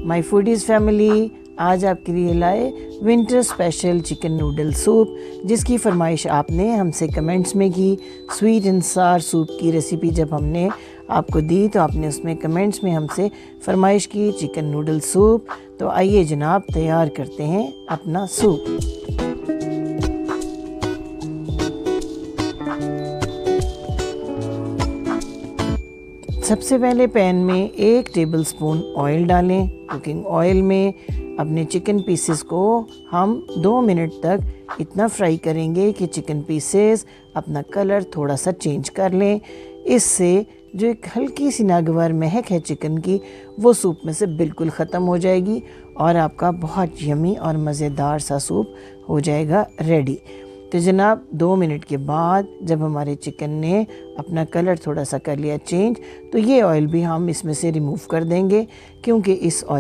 My foodies family, आज आपके लिए लाए winter special chicken noodle soup, जिसकी फरमाइश आपने हमसे कमेंट्स में की। स्वीट एंड सार सूप की रेसिपी जब हमने आपको दी तो आपने उसमें कमेंट्स में हमसे फरमाइश की चिकन नूडल सूप। तो आइए जनाब, तैयार करते हैं अपना सूप। सबसे पहले पैन में 1 टेबलस्पून ऑयल डालें। कुकिंग ऑयल में अपने चिकन पीसेस को हम 2 मिनट तक इतना फ्राई करेंगे कि चिकन पीसेस अपना कलर थोड़ा सा चेंज कर लें। इससे जो एक हल्की सी नागवार महक है चिकन की, वो सूप में से बिल्कुल ख़त्म हो जाएगी और आपका बहुत यमी और मज़ेदार सा सूप हो जाएगा रेडी। तो जनाब 2 मिनट के बाद जब हमारे चिकन ने अपना कलर थोड़ा सा कर लिया चेंज, तो ये ऑयल भी हम इसमें से रिमूव कर देंगे, क्योंकि इस ऑयल